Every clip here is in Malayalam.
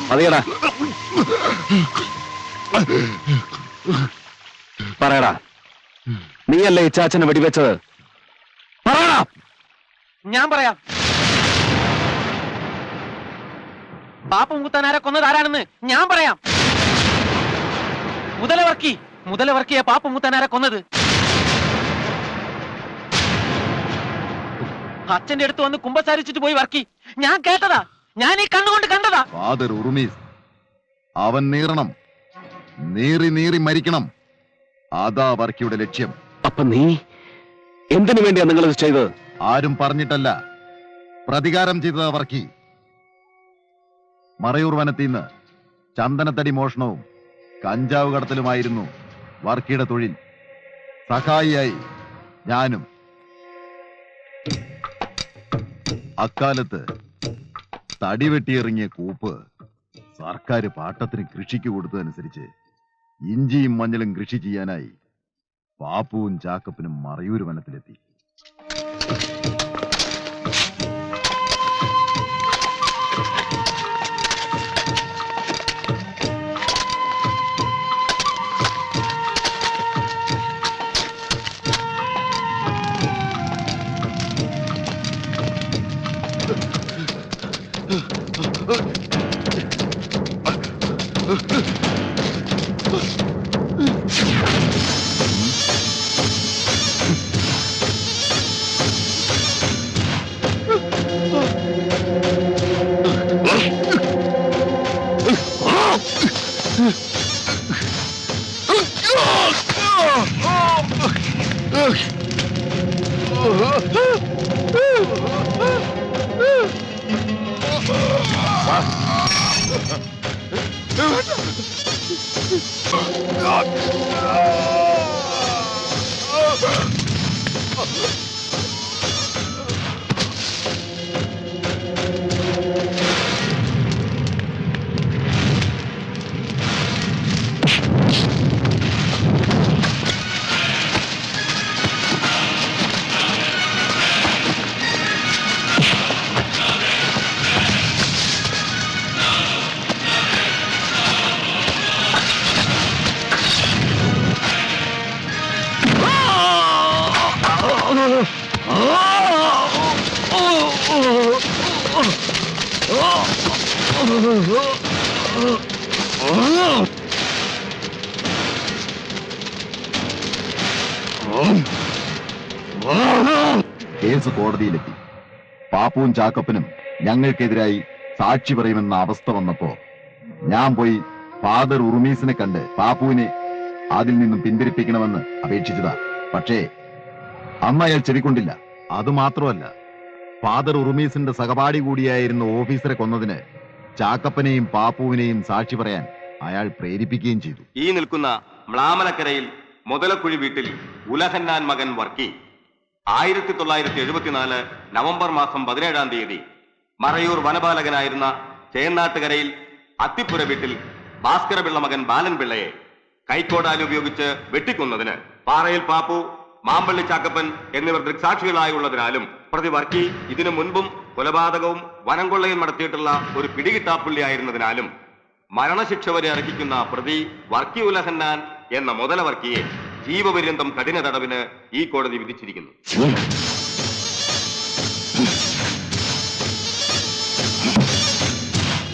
മതിയടാ, പറയടാ, നീയല്ലേ ഇച്ചാച്ചനെ വെടിവെച്ചത്? പറയടാ. ഞാൻ പറയാം. പാപ്പ മുത്തനാരെ കൊന്നത് ആരാണെന്ന് ഞാൻ പറയാം. മുതലവർക്കിയെ പാപ്പ മുത്തനാരെ കൊന്നത്. അച്ഛന്റെ അടുത്ത് വന്ന് കുമ്പസാരിച്ചിട്ട് പോയി വർക്കി. ഞാൻ കേട്ടതാ, ഞാൻ ഈ കണ്ണുകൊണ്ട് കണ്ടതാ. ഫാദർ ഉറുമീസ്, അവൻ നീറണം, നീറി നീറി മരിക്കണം. അതാ വർക്കിയുടെ ലക്ഷ്യം. അപ്പൊ നീ എന്തിനു വേണ്ടിയാ നിങ്ങളിത് ചെയ്തത്? ആരും പറഞ്ഞിട്ടല്ല, പ്രതികാരം ചെയ്തതാ വർക്കി. മറയൂർ വനത്തിന്ന് ചന്ദനത്തടി മോഷണവും കഞ്ചാവ് കടത്തലുമായിരുന്നു വർക്കിയുടെ തൊഴിൽ. സഹായിയായി ഞാനും. അക്കാലത്ത് തടി വെട്ടിയിറങ്ങിയ കൂപ്പ് സർക്കാർ പാട്ടത്തിന് കൃഷിക്ക് കൊടുത്തതനുസരിച്ച് ഇഞ്ചിയും മഞ്ഞളും കൃഷി ചെയ്യാനായി പാപ്പുവും ചാക്കപ്പനും മറയൂർ വനത്തിലെത്തി. കേസ് കോടതിയിലെത്തി. പാപ്പുവും ചാക്കപ്പനും ഞങ്ങൾക്കെതിരായി സാക്ഷി പറയുമെന്ന അവസ്ഥ വന്നപ്പോ ഞാൻ പോയി ഫാദർ ഉറുമീസിനെ കണ്ട് പാപ്പുവിനെ അതിൽ നിന്നും പിന്തിരിപ്പിക്കണമെന്ന് അപേക്ഷിച്ചതാ. പക്ഷേ അന്ന് അയാൾ ചെവിക്കൊണ്ടില്ല. അതുമാത്രമല്ല, ഫാദർ ഉറുമീസിന്റെ സഹപാഠി കൂടിയായിരുന്ന ഓഫീസറെ കൊന്നതിന് ചാക്കപ്പനെയും പാപ്പുവിനെയും സാക്ഷി പറയാൻ അയാൾ പ്രേരിപ്പിക്കുകയും ചെയ്തു. ഈ നിൽക്കുന്ന മ്ലാമലക്കരയിൽ മുതലക്കുഴി വീട്ടിൽ ഉലഹന്നാൻ മകൻ വർക്കി 1974 നവംബർ മാസം 17-ാം തീയതി മറയൂർ വനപാലകനായിരുന്ന ചേന്നാട്ടുകരയിൽ അത്തിപ്പുര വീട്ടിൽ ഭാസ്കരപിള്ള മകൻ ബാലൻപിള്ളയെ കൈക്കോടാലി ഉപയോഗിച്ച് വെട്ടിക്കൊന്നതിന് പാറയിൽ പാപ്പു, മാമ്പള്ളി ചാക്കപ്പൻ എന്നിവർ ദൃക്സാക്ഷികളായുള്ളതിനാലും പ്രതി വർക്കി ഇതിനു മുൻപും കൊലപാതകവും വനം കൊള്ളയും നടത്തിയിട്ടുള്ള ഒരു പിടികിട്ടാപ്പുള്ളി ആയിരുന്നതിനാലും മരണശിക്ഷ വരെ അർഹിക്കുന്ന പ്രതി വർക്കി ഉലഹന്നാൻ എന്ന മുതലവർക്കിയെ ജീവപര്യന്തം കഠിന തടവിന് ഈ കോടതി വിധിച്ചിരിക്കുന്നു.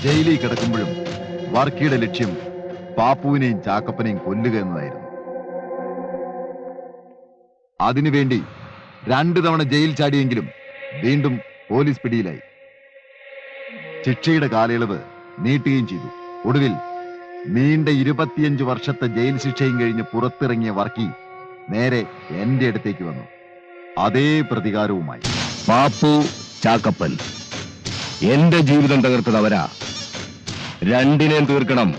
ജയിലിൽ കിടക്കുമ്പോഴും വർക്കിയുടെ ലക്ഷ്യം പാപ്പുവിനെയും ചാക്കപ്പനെയും കൊല്ലുക എന്നതായിരുന്നു. അതിനുവേണ്ടി 2 തവണ ജയിൽ ചാടിയെങ്കിലും വീണ്ടും പോലീസ് പിടിയിലായി. ശിക്ഷയുടെ കാലയളവ് നീട്ടുകയും ചെയ്തു. ഒടുവിൽ നീണ്ട 25 വർഷത്തെ ജയിൽ ശിക്ഷയും കഴിഞ്ഞ് പുറത്തിറങ്ങിയ വർക്കി നേരെ എന്റെ അടുത്തേക്ക് വന്നു, അതേ പ്രതികാരവുമായി. പാപ്പു, ചാക്കപ്പൻ, എന്റെ ജീവിതം തകർത്തത് അവരാ. രണ്ടിനെയും തീർക്കണം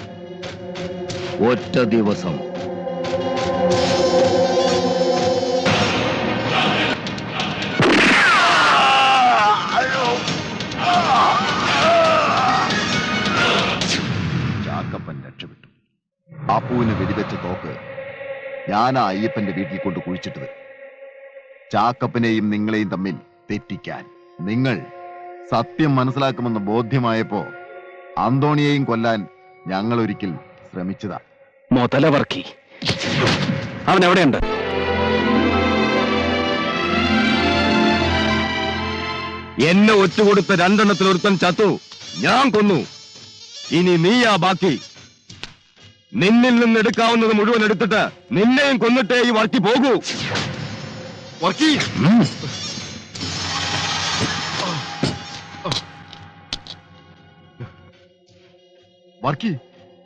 ഒറ്റ ദിവസം. ചാക്കപ്പൻ രക്ഷപ്പെട്ടു. പാപ്പുവിന് വെടിവെച്ച തോക്ക് ഞാൻ ആ അയ്യപ്പന്റെ വീട്ടിൽ കൊണ്ട് കുഴിച്ചിട്ടത്. ചാക്കപ്പനെയും നിങ്ങളെയും തമ്മിൽ തെറ്റിക്കാൻ. നിങ്ങൾ സത്യം മനസ്സിലാക്കുമെന്ന് ബോധ്യമായപ്പോ അന്തോണിയെയും കൊല്ലാൻ ഞങ്ങൾ ഒരിക്കൽ ശ്രമിച്ചതാ. മുതല വർക്കി, അവൻ എവിടെയുണ്ട്? എന്നെ ഒറ്റുകൊടുത്ത രണ്ടെണ്ണത്തിലൊരുത്തൻ ചത്തു, ഞാൻ കൊന്നു. ഇനി നീയാ ബാക്കി. നിന്നിൽ നിന്ന് എടുക്കാവുന്നത് മുഴുവൻ എടുത്തിട്ട് നിന്നെയും കൊന്നിട്ടേ ഈ വർക്കി പോകൂ. വർക്കി, വർക്കി,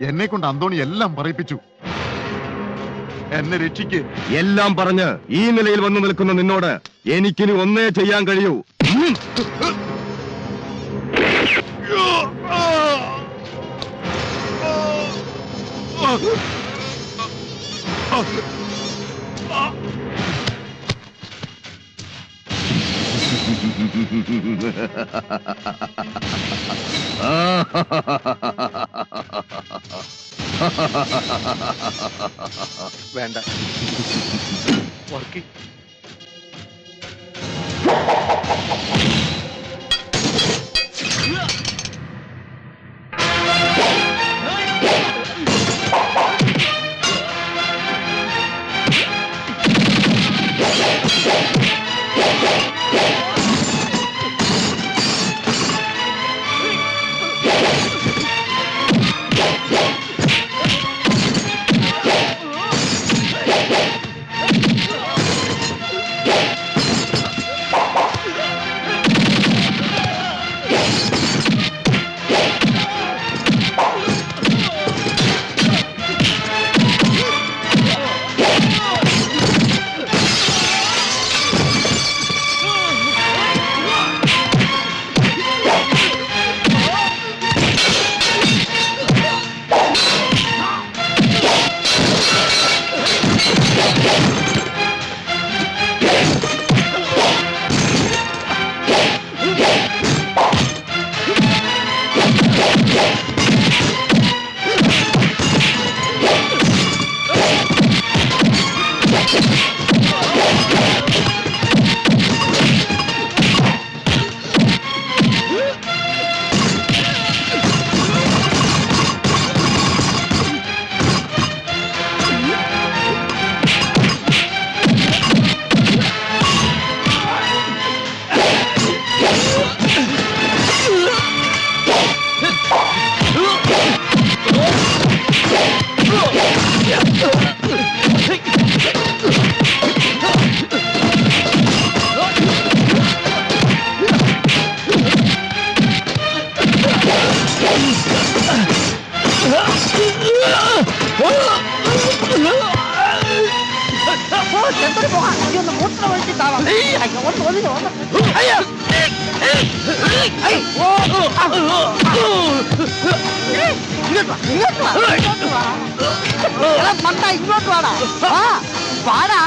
എന്നെ കൊണ്ട് അന്തോണി എല്ലാം പറയിപ്പിച്ചു. എന്നെ രക്ഷിക്ക്. എല്ലാം പറഞ്ഞ് ഈ നിലയിൽ വന്നു നിൽക്കുന്ന നിന്നോട് എനിക്കിനി ഒന്നേ ചെയ്യാൻ കഴിയൂ. വേണ്ട വർക്കി, ഇങ്ങോട്ട് വാടാ, വാടാ.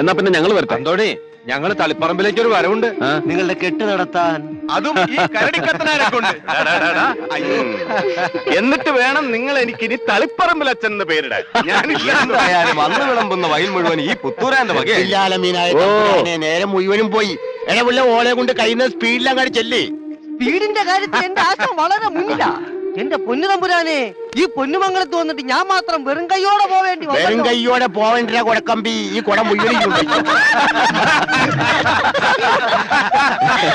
എന്നാ പിന്നെ ഞങ്ങൾ വരട്ടെ. അന്തോണി, ഞങ്ങള് തളിപ്പറമ്പിലേക്ക് ഒരു വരവുണ്ട്. നിങ്ങളുടെ കെട്ട് നടത്താൻ. അതും ഈ കരടിക്കത്തനാരെ കൊണ്ട്. എന്നിട്ട് വേണം നിങ്ങൾ എനിക്ക് ഇനി തളിപ്പറമ്പിൽ അച്ഛൻ എന്ന് പേരിടാൻ. എന്തായാലും അന്ന് വിളമ്പുന്ന വയൽ മുഴുവൻ ഈ പുത്തൂരാന്റെ വകയായി. ഇല്ലാല മീനായ തമ്പുരാനെ, നേരം മുഴുവനും പോയി. ഇടവുള്ള ഓളെ കൊണ്ട് കഴിയുന്ന സ്പീഡിൽ അങ്ങോട്ട് ചെല്ലി. വീടിന്റെ കാര്യത്തിൽ എന്റെ ആശം വളരെ മുന്നിലാ. എന്റെ പൊന്നു തമ്പുരാനെ, ഈ പൊന്നുമംഗലത്ത് വന്നിട്ട് ഞാൻ മാത്രം വെറും കൈയോടെ പോവേണ്ടി വെറും കൈയോടെ പോവേണ്ട കൊടക്കമ്പി ഈ കുടം മുഴുവൻ